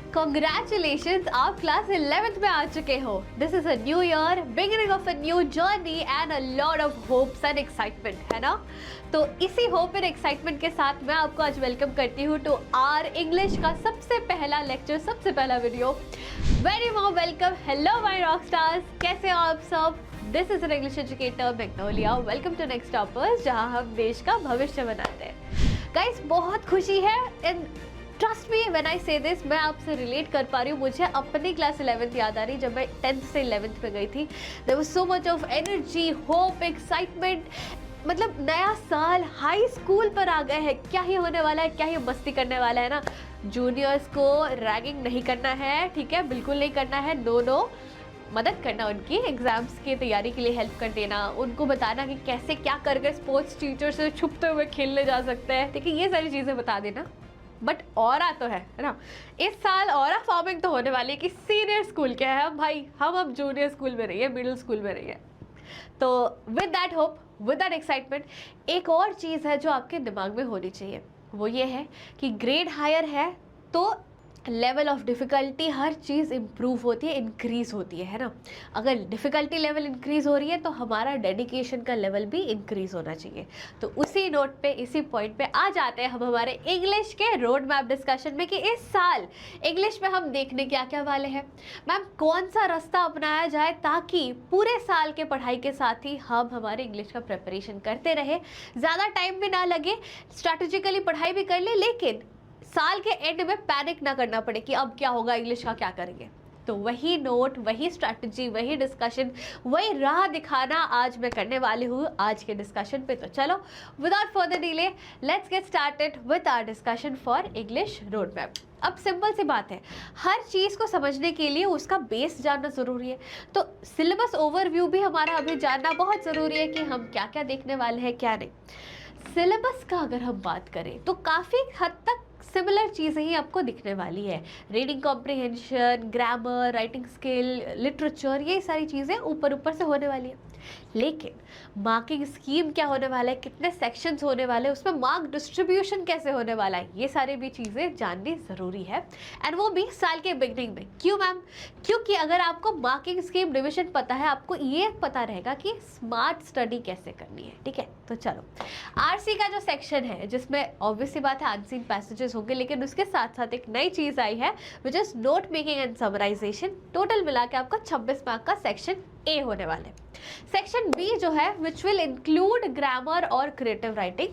Congratulations, आप class 11th में आ चुके हो। This is a new year, beginning of a new journey and a lot of hopes and excitement, है ना। तो इसी होप एंड एक्साइटमेंट के साथ मैं आपको आज वेलकम करती हूँ टू आर इंग्लिश का सबसे पहला लेक्चर, सबसे पहला video. Very warm welcome. Hello my rock stars, कैसे हो आप सब। This is an English educator Magnolia. Welcome to Next Toppers, जहाँ हम देश का भविष्य बनाते हैं। गाइस, बहुत खुशी है and trust me when I से दिस, मैं आपसे रिलेट कर पा रही हूँ। मुझे अपनी क्लास 11th याद आ रही, जब मैं 10th से 11th पे गई थी। There was so much of energy, hope, excitement. मतलब नया साल, हाई स्कूल पर आ गए हैं। क्या ही होने वाला है, क्या ही मस्ती करने वाला है ना। जूनियर्स को रैगिंग नहीं करना है, ठीक है, बिल्कुल नहीं करना है। नो, मदद करना, उनकी एग्जाम्स की तैयारी के लिए हेल्प कर देना, उनको बताना कि कैसे क्या करके स्पोर्ट्स टीचर से छुपते हुए खेलने जा सकते हैं, ठीक है, ये सारी चीज़ें बता देना। बट ऑरा तो है ना, इस साल ऑरा फॉर्मिंग तो होने वाली है कि सीनियर स्कूल के हैं हम भाई, हम अब जूनियर स्कूल में रहिए, मिडिल स्कूल में रहिए। तो with that hope, with that excitement, एक और चीज़ है जो आपके दिमाग में होनी चाहिए, वो ये है कि ग्रेड हायर है तो level of difficulty, her cheese improve होती है, इंक्रीज़ होती है ना। अगर डिफ़िकल्टी लेवल इंक्रीज़ हो रही है तो हमारा डेडिकेशन का लेवल भी इंक्रीज़ होना चाहिए। तो उसी नोट पे, इसी पॉइंट पे आ जाते हैं हम हमारे इंग्लिश के रोड मैप डिस्कशन में कि इस साल इंग्लिश में हम देखने क्या वाले हैं। मैम, कौन सा रास्ता अपनाया जाए ताकि पूरे साल के पढ़ाई के साथ ही हम हमारे इंग्लिश का प्रिपरेशन करते रहे, ज़्यादा टाइम भी ना लगे, स्ट्रैटेजिकली पढ़ाई भी कर ले, लेकिन साल के एंड में पैनिक ना करना पड़े कि अब क्या होगा, इंग्लिश का क्या करेंगे। तो वही नोट, वही स्ट्रैटेजी, वही डिस्कशन, वही राह दिखाना आज मैं करने वाली हूँ आज के डिस्कशन पे। तो चलो without further delay let's get started with our discussion for English road map. अब सिंपल सी बात है, हर चीज़ को समझने के लिए उसका बेस जानना ज़रूरी है। तो सिलेबस ओवरव्यू भी हमारा अभी जानना बहुत ज़रूरी है कि हम क्या क्या देखने वाले हैं, क्या नहीं। सिलेबस का अगर हम बात करें तो काफ़ी हद तक सिमिलर चीज़ें ही आपको दिखने वाली है। Reading comprehension, grammar, writing skill, literature, ये सारी चीज़ें ऊपर से होने वाली है। लेकिन मार्किंग स्कीम क्या होने वाला है, कितने सेक्शंस होने वाले हैं, उसमें मार्क डिस्ट्रीब्यूशन कैसे होने वाला है, ये सारे भी चीज़ें जाननी ज़रूरी है। एंड वो भी साल के बिगनिंग में। क्यों मैम? क्योंकि अगर आपको मार्किंग स्कीम डिविजन पता है, आपको ये पता रहेगा कि स्मार्ट स्टडी कैसे करनी है, ठीक है। तो चलो, आरसी का जो सेक्शन है, जिसमें ऑब्वियसली बात है अनसीन पैसेजेस होंगे, लेकिन उसके साथ साथ एक नई चीज़ आई है which is note making and summarization. Total मिला के आपका 26 मार्क का सेक्शन ए होने वाले। सेक्शन बी जो है विच विल इंक्लूड ग्रामर और क्रिएटिव राइटिंग,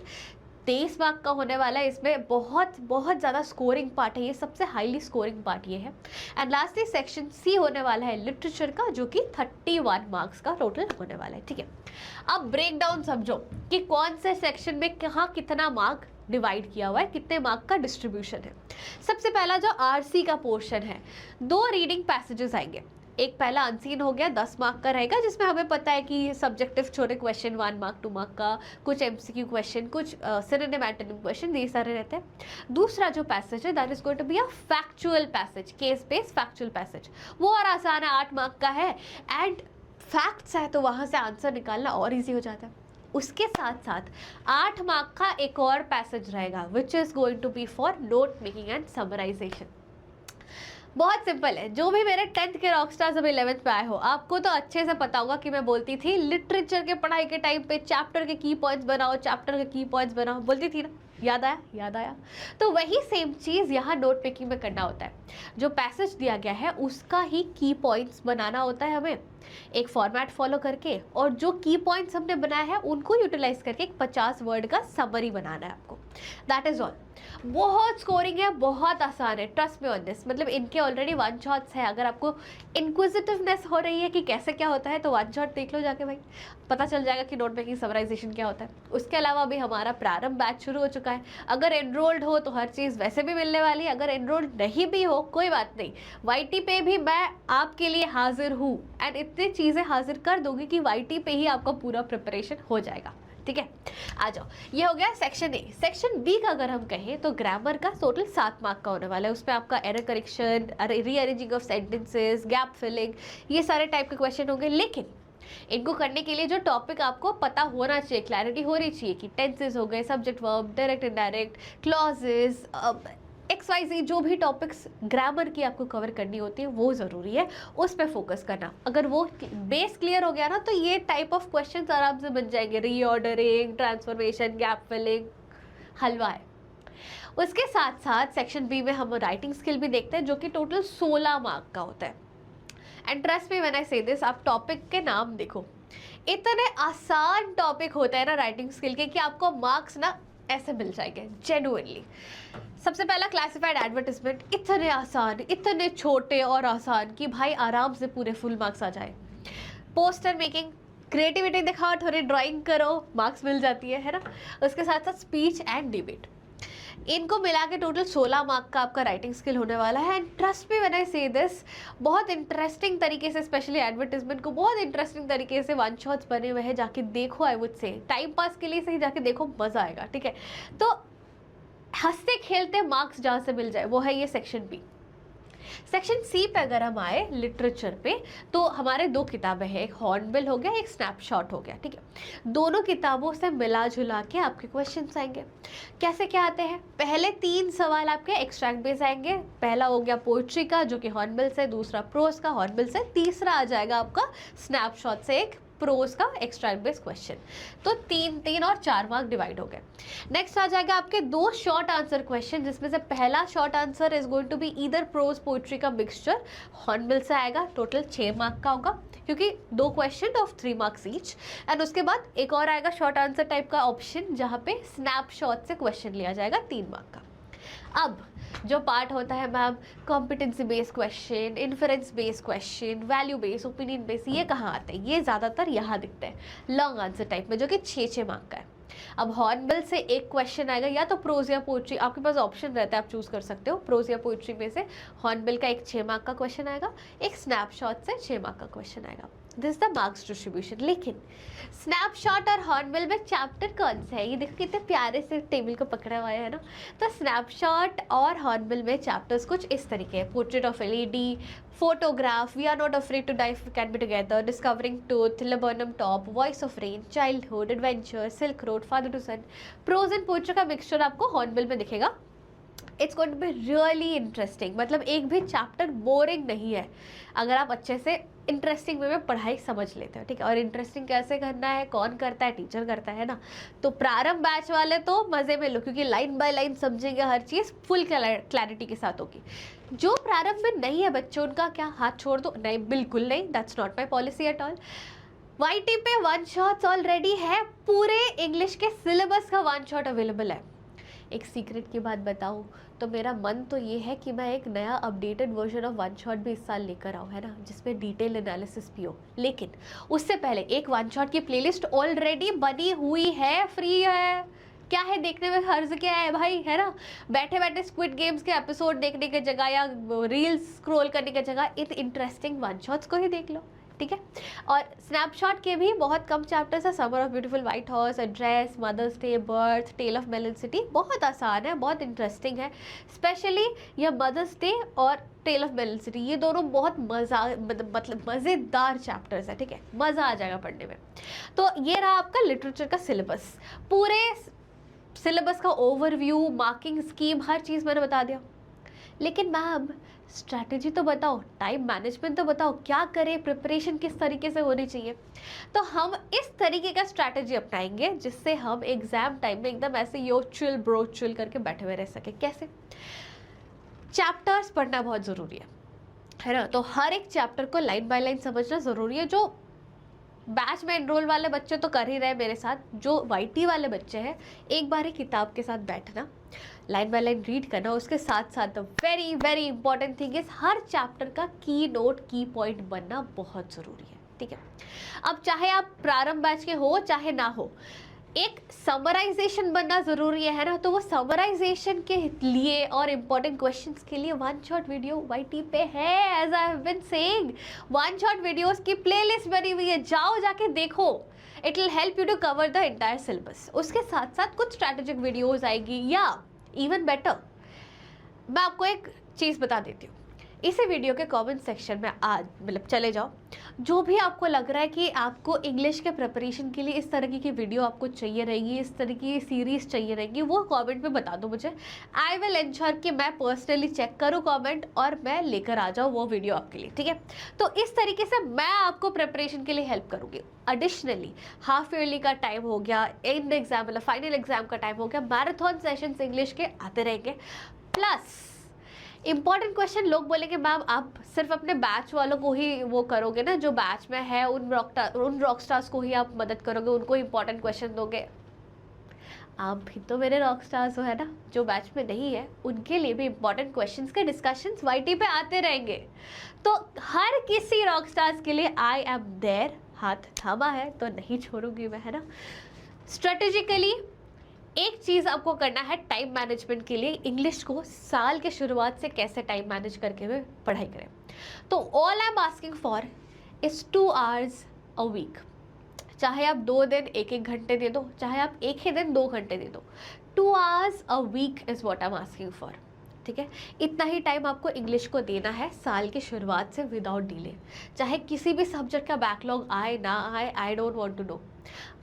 23 मार्क का होने वाला है। इसमें बहुत ज़्यादा स्कोरिंग पार्ट है, ये सबसे हाईली स्कोरिंग पार्ट ये है। एंड लास्टली सेक्शन सी होने वाला है लिटरेचर का, जो कि 31 मार्क्स का टोटल होने वाला है, ठीक है। अब ब्रेक डाउन समझो कि कौन से सेक्शन में कहाँ कितना मार्क डिवाइड किया हुआ है, कितने मार्क का डिस्ट्रीब्यूशन है। सबसे पहला जो आरसी का पोर्शन है, 2 रीडिंग पैसेजेस आएंगे। एक पहला अनसीन हो गया, 10 मार्क का रहेगा, जिसमें हमें पता है कि सब्जेक्टिव छोटे क्वेश्चन 1 मार्क 2 मार्क का, कुछ एमसीक्यू क्वेश्चन, कुछ सिनोनिम एंटोनिम क्वेश्चन, ये सारे रहते हैं। दूसरा जो पैसेज है that is going to be a factual passage, case based factual passage. वो और आसान है, 8 मार्क का है एंड फैक्ट्स है, तो वहाँ से आंसर निकालना और ईजी हो जाता है। उसके साथ साथ 8 मार्क का एक और पैसेज रहेगा which is going to be for note making and summarization. बहुत सिंपल है। जो भी मेरे 10th के रॉक स्टार्स अभी 11th पे आए हो, आपको तो अच्छे से पता होगा कि मैं बोलती थी लिटरेचर के पढ़ाई के टाइम पे चैप्टर के की पॉइंट्स बनाओ, चैप्टर के की पॉइंट्स बनाओ, बोलती थी ना। याद आया। तो वही सेम चीज़ यहाँ नोट मेकिंग में करना होता है। जो पैसेज दिया गया है उसका ही की पॉइंट्स बनाना होता है हमें, एक फॉर्मेट फॉलो करके, और जो की पॉइंट्स हमने बनाया है उनको यूटिलाइज करके एक 50 वर्ड का समरी बनाना है आपको। That is all. बहुत स्कोरिंग है, बहुत आसान है, ट्रस्ट मी ऑन दिस। मतलब इनके ऑलरेडी 1 शॉट्स है। अगर आपको इंक्विजिटिवनेस हो रही है कि कैसे क्या होता है, तो 1 शॉट देख लो जाके भाई, पता चल जाएगा कि नोट मेकिंग समराइजेशन क्या होता है। उसके अलावा भी हमारा प्रारंभ बैच शुरू हो चुका है। अगर एनरोल्ड हो तो हर चीज़ वैसे भी मिलने वाली है, अगर एनरोल्ड नहीं भी हो कोई बात नहीं, वाईटी पे भी मैं आपके लिए हाजिर हूँ एंड इतनी चीज़ें हाजिर कर दूंगी कि वाईटी पे ही आपका पूरा प्रिपरेशन हो जाएगा, ठीक है। आ जाओ, ये हो गया सेक्शन ए। सेक्शन बी का अगर हम कहें तो ग्रामर का टोटल 7 मार्क का होने वाला है। उसमें आपका error correction, rearranging of sentences, gap filling, ये सारे टाइप के क्वेश्चन होंगे। लेकिन इनको करने के लिए जो टॉपिक आपको पता होना चाहिए, क्लैरिटी होनी चाहिए कि टेंसेस हो गए, subject verb, direct indirect, clauses, XYZ जो भी टॉपिक्स ग्रामर की आपको कवर करनी होती है वो ज़रूरी है, उस पर फोकस करना। अगर वो बेस क्लियर हो गया ना तो ये टाइप ऑफ क्वेश्चंस आराम से बन जाएंगे। रीऑर्डरिंग, ट्रांसफॉर्मेशन, गैप फिलिंग, हलवा है। उसके साथ साथ सेक्शन बी में हम राइटिंग स्किल भी देखते हैं जो कि टोटल 16 मार्क का होता है। And trust me when I से दिस, आप टॉपिक के नाम देखो, इतने आसान टॉपिक होते हैं ना राइटिंग स्किल के कि आपको मार्क्स ना ऐसे मिल जाएंगे जेन्युइनली। सबसे पहला क्लासिफाइड एडवर्टाइजमेंट, इतने आसान, इतने छोटे और आसान कि भाई आराम से पूरे फुल मार्क्स आ जाए। पोस्टर मेकिंग, क्रिएटिविटी दिखाओ, थोड़ी ड्राइंग करो, मार्क्स मिल जाती है ना। उसके साथ साथ स्पीच एंड डिबेट, इनको मिला के टोटल 16 मार्क का आपका राइटिंग स्किल होने वाला है। And trust me when I से दिस, बहुत इंटरेस्टिंग तरीके से, स्पेशली एडवर्टाइजमेंट को बहुत इंटरेस्टिंग तरीके से वन शॉट्स बने हुए हैं, जाके देखो। I would say time pass के लिए सही जाके देखो, मज़ा आएगा, ठीक है। तो हंसते खेलते मार्क्स जहाँ से मिल जाए वो है ये सेक्शन बी। सेक्शन सी पे अगर हम आए लिटरेचर पे, तो हमारे 2 किताबें हैं, एक हॉर्नबिल हो गया, एक स्नैपशॉट हो गया, ठीक है। दोनों किताबों से मिला जुला के आपके क्वेश्चंस आएंगे। कैसे क्या आते हैं? पहले 3 सवाल आपके एक्सट्रैक्ट बेस आएंगे। पहला हो गया पोएट्री का जो कि हॉर्नबिल से, दूसरा प्रोज का हॉर्नबिल से, तीसरा आ जाएगा आपका स्नैपशॉट से एक प्रोज का एक्स्ट्रैक्ट बेस्ड क्वेश्चन। तो 3 और 4 मार्क डिवाइड हो गए। नेक्स्ट आ जाएगा आपके 2 शॉर्ट आंसर क्वेश्चन, जिसमें से पहला short answer is going to be either prose poetry का मिक्सचर, हॉर्नबिल से आएगा, टोटल 6 मार्क का होगा क्योंकि 2 question of 3 marks each. And उसके बाद एक और आएगा शॉर्ट आंसर टाइप का ऑप्शन जहाँ पे स्नैपशॉट से क्वेश्चन लिया जाएगा 3 मार्क का। अब जो पार्ट होता है ma'am competency based question, inference based question, value based, opinion based, ये कहाँ आते हैं? ये ज़्यादातर यहाँ दिखते हैं लॉन्ग आंसर टाइप में जो कि 6 मार्क का है। अब हॉर्नबिल से एक क्वेश्चन आएगा, या तो प्रोज या पोइट्री, आपके पास ऑप्शन रहता है, आप चूज कर सकते हो। प्रोज या पोइट्री में से हॉर्नबिल का एक 6 मार्क का क्वेश्चन आएगा, एक स्नैपशॉट से 6 मार्क का क्वेश्चन आएगा। This the marks distribution. लेकिन स्नैपशॉट और हॉर्नबिल में चैप्टर कौन से है? ये देखो कितने प्यारे से टेबल को पकड़ा हुआ है ना। तो स्नैपशॉट और हॉर्नबिल में चैप्टर्स कुछ इस तरीके हैं: portrait of a lady, photograph, we are not afraid to die can be together, discovering truth, laburnum top, voice of rain, childhood, adventure, silk road, father to son. Prose and poetry का mixture आपको Hornbill में दिखेगा। It's going to be really interesting, मतलब एक भी chapter boring नहीं है अगर आप अच्छे से इंटरेस्टिंग वे में पढ़ाई समझ लेते हो, ठीक है। और इंटरेस्टिंग कैसे करना है, कौन करता है? टीचर करता है ना। तो प्रारंभ बैच वाले तो मज़े में लो क्योंकि लाइन बाय लाइन समझेंगे, हर चीज़ फुल क्लैरिटी के साथ होगी। जो प्रारंभ में नहीं है बच्चों, उनका क्या हाथ छोड़ दो? नहीं, बिल्कुल नहीं, that's not my policy at all. YT पे वन शॉट्स ऑलरेडी है, पूरे इंग्लिश के सिलेबस का वन शॉट अवेलेबल है। एक सीक्रेट की बात बताऊं तो मेरा मन तो ये है कि मैं एक नया updated version of one shot भी इस साल लेकर आऊँ, है ना, जिसमें डिटेल एनालिसिस भी हो। लेकिन उससे पहले एक वन शॉट की प्लेलिस्ट ऑलरेडी बनी हुई है, फ्री है। क्या है देखने में, हर्ज क्या है भाई, है ना। बैठे बैठे स्क्विड गेम्स के एपिसोड देखने की जगह या रील्स स्क्रॉल करने की जगह इत इंटरेस्टिंग वन शॉट्स को ही देख लो, ठीक है। और स्नैपशॉट के भी बहुत कम चैप्टर्स है, summer of beautiful white horse, address, mother's day, birth, tale of melon city, बहुत आसान है, बहुत इंटरेस्टिंग है। स्पेशली यह मदर्स डे और टेल ऑफ मेलन सिटी, ये दोनों बहुत मतलब मज़ेदार चैप्टर्स है, ठीक है, मज़ा आ जाएगा पढ़ने में। तो ये रहा आपका लिटरेचर का सिलेबस। पूरे सिलेबस का ओवरव्यू, मार्किंग स्कीम, हर चीज़ मैंने बता दिया। लेकिन मैम स्ट्रैटेजी तो बताओ, टाइम मैनेजमेंट तो बताओ, क्या करें, प्रिपरेशन किस तरीके से होनी चाहिए। तो हम इस तरीके का स्ट्रैटेजी अपनाएंगे जिससे हम एग्जाम टाइम में एकदम ऐसे यो चिल ब्रो चिल करके बैठे हुए रह सके। कैसे? चैप्टर्स पढ़ना बहुत ज़रूरी है ना। तो हर एक चैप्टर को लाइन बाय लाइन समझना ज़रूरी है। जो बैच में एनरोल वाले बच्चे तो कर ही रहे मेरे साथ, जो YT वाले बच्चे हैं एक बार ही किताब के साथ बैठना, लाइन बाय लाइन रीड करना, उसके साथ साथ very very important thing is her chapter का की नोट, की पॉइंट बनना बहुत ज़रूरी है, ठीक है। अब चाहे आप प्रारंभ बैच के हो चाहे ना हो, एक समराइजेशन बनना ज़रूरी है ना। तो वो समराइजेशन के लिए और इम्पॉर्टेंट क्वेश्चंस के लिए वन शॉट वीडियो YT पे है। As I have been saying, one shot videos की प्लेलिस्ट बनी हुई है, जाओ जाके देखो। It will help you to cover the entire syllabus. उसके साथ साथ कुछ स्ट्रैटेजिक वीडियोस आएगी, या इवन बेटर मैं आपको एक चीज़ बता देती हूँ। इसी वीडियो के कमेंट सेक्शन में आज मतलब चले जाओ, जो भी आपको लग रहा है कि आपको इंग्लिश के प्रिपरेशन के लिए इस तरह की वीडियो आपको चाहिए रहेगी, इस तरह की सीरीज़ चाहिए रहेगी, वो कमेंट में बता दो मुझे। आई विल इंश्योर कि मैं पर्सनली चेक करूँ कमेंट और मैं लेकर आ जाऊँ वो वीडियो आपके लिए, ठीक है। तो इस तरीके से मैं आपको प्रिपरेशन के लिए हेल्प करूँगी। एडिशनली हाफ ईयरली का टाइम हो गया, एंड एग्जाम मतलब फाइनल एग्जाम का टाइम हो गया, मैराथन सेशंस इंग्लिश के आते रहेंगे। प्लस इंपॉर्टेंट क्वेश्चन, लोग बोलेंगे मैम आप सिर्फ अपने बैच वालों को ही वो करोगे ना, जो बैच में है उन रॉक स्टार्स को ही आप मदद करोगे, उनको इंपॉर्टेंट क्वेश्चन दोगे। आप भी तो मेरे रॉक स्टार्स हो, है ना। जो बैच में नहीं है उनके लिए भी इंपॉर्टेंट क्वेश्चंस के डिस्कशंस वाईटी पे आते रहेंगे। तो हर किसी रॉक स्टार्स के लिए आई एम देयर, हाथ थामा है तो नहीं छोड़ूंगी मैं, है ना। स्ट्रेटेजिकली एक चीज़ आपको करना है टाइम मैनेजमेंट के लिए, इंग्लिश को साल के शुरुआत से कैसे टाइम मैनेज करके हुए पढ़ाई करें। तो all I am asking for is 2 hours a week. चाहे आप 2 दिन 1-1 घंटे दे दो, चाहे आप एक ही दिन 2 घंटे दे दो, 2 hours a week is what I am asking for, ठीक है। इतना ही टाइम आपको इंग्लिश को देना है साल की शुरुआत से विदाउट डिले। चाहे किसी भी सब्जेक्ट का बैकलॉग आए ना आए, I don't want to know,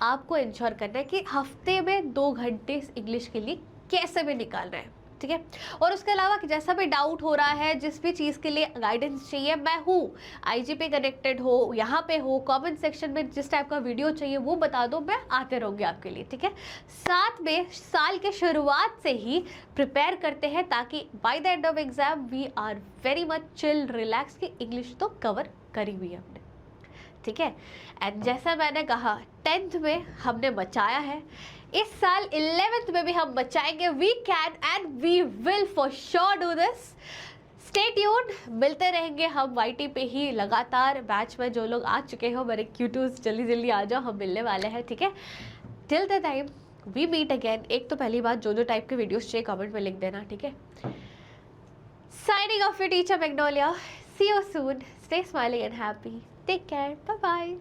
आपको इंश्योर करना है कि हफ्ते में 2 घंटे इंग्लिश के लिए कैसे भी निकालना है, ठीक है। और उसके अलावा जैसा भी डाउट हो रहा है, जिस भी चीज़ के लिए गाइडेंस चाहिए, मैं हूँ, आईजी पे कनेक्टेड हो, यहाँ पे हो, कमेंट सेक्शन में जिस टाइप का वीडियो चाहिए वो बता दो, मैं आते रहूँगी आपके लिए, ठीक है। साथ में साल के शुरुआत से ही प्रिपेयर करते हैं ताकि by the end of exam we are very much chill relax कि इंग्लिश तो कवर करी हुई है हमने, ठीक है। एंड जैसा मैंने कहा 10th में हमने बचाया है, इस साल 11th में भी हम बचाएंगे। We can and we will for sure do this. Stay tuned, मिलते रहेंगे हम वाईटी पे ही लगातार। बैच में जो लोग आ चुके हो मेरे क्यूटूज, जल्दी जल्दी आ जाओ, हम मिलने वाले हैं, ठीक है। Till the time we meet again. एक तो पहली बात, जो टाइप के वीडियोस चाहिए कमेंट में लिख देना, ठीक है। Signing off your teacher Magnolia, see you soon, stay smiling and happy, take care, bye bye.